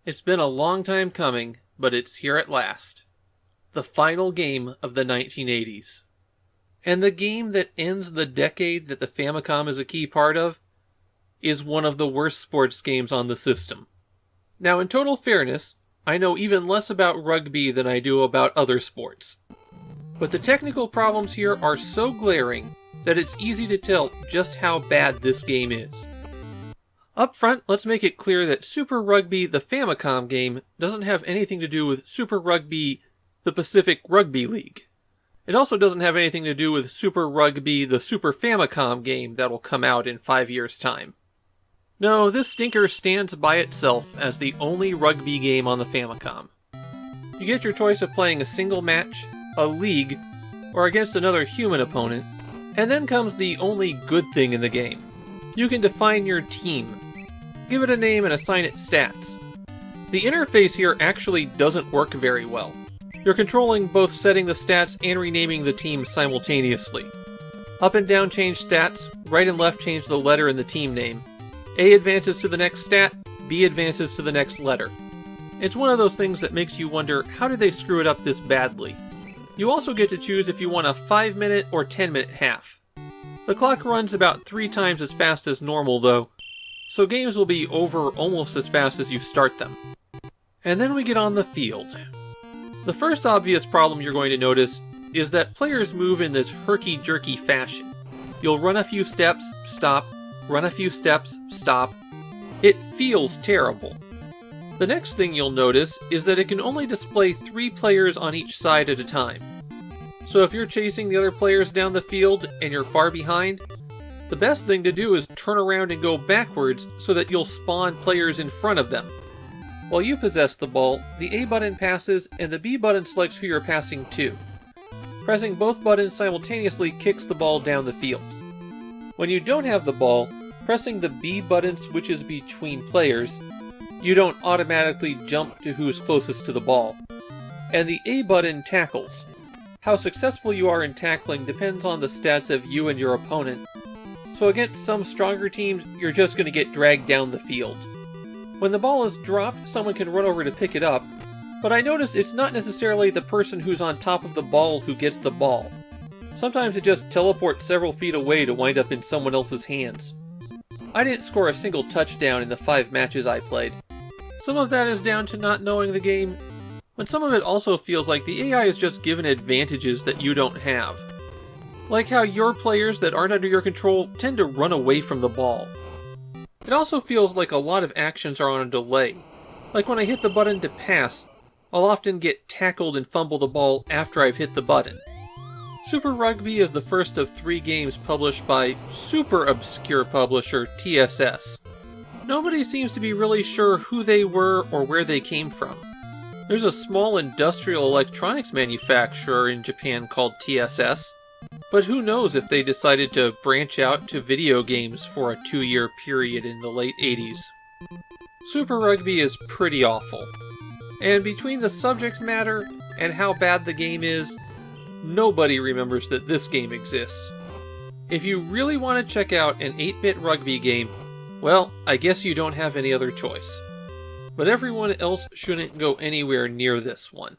It's been a long time coming, but it's here at last. The final game of the 1980s. And the game that ends the decade that the Famicom is a key part of is one of the worst sports games on the system. Now, in total fairness, I know even less about rugby than I do about other sports. But the technical problems here are so glaring that it's easy to tell just how bad this game is. Up front, let's make it clear that Super Rugby, the Famicom game, doesn't have anything to do with Super Rugby, the Pacific Rugby League. It also doesn't have anything to do with Super Rugby, the Super Famicom game that'll come out in 5 years' time. No, this stinker stands by itself as the only rugby game on the Famicom. You get your choice of playing a single match, a league, or against another human opponent, and then comes the only good thing in the game. You can define your team, give it a name and assign it stats. The interface here actually doesn't work very well. You're controlling both setting the stats and renaming the team simultaneously. Up and down change stats, right and left change the letter in the team name. A advances to the next stat, B advances to the next letter. It's one of those things that makes you wonder, how did they screw it up this badly? You also get to choose if you want a 5-minute or 10-minute half. The clock runs about 3 times as fast as normal though, so games will be over almost as fast as you start them. And then we get on the field. The first obvious problem you're going to notice is that players move in this herky-jerky fashion. You'll run a few steps, stop, run a few steps, stop. It feels terrible. The next thing you'll notice is that it can only display 3 players on each side at a time. So if you're chasing the other players down the field and you're far behind, the best thing to do is turn around and go backwards so that you'll spawn players in front of them. While you possess the ball, the A button passes and the B button selects who you're passing to. Pressing both buttons simultaneously kicks the ball down the field. When you don't have the ball, pressing the B button switches between players. You don't automatically jump to who's closest to the ball. And the A button tackles. How successful you are in tackling depends on the stats of you and your opponent. So against some stronger teams, you're just going to get dragged down the field. When the ball is dropped, someone can run over to pick it up, but I noticed it's not necessarily the person who's on top of the ball who gets the ball. Sometimes it just teleports several feet away to wind up in someone else's hands. I didn't score a single touchdown in the 5 matches I played. Some of that is down to not knowing the game, but some of it also feels like the AI is just given advantages that you don't have. Like how your players that aren't under your control tend to run away from the ball. It also feels like a lot of actions are on a delay. Like when I hit the button to pass, I'll often get tackled and fumble the ball after I've hit the button. Super Rugby is the first of 3 games published by super obscure publisher TSS. Nobody seems to be really sure who they were or where they came from. There's a small industrial electronics manufacturer in Japan called TSS, but who knows if they decided to branch out to video games for a 2-year period in the late 80s. Super Rugby is pretty awful. And between the subject matter and how bad the game is, nobody remembers that this game exists. If you really want to check out an 8-bit rugby game, well, I guess you don't have any other choice. But everyone else shouldn't go anywhere near this one.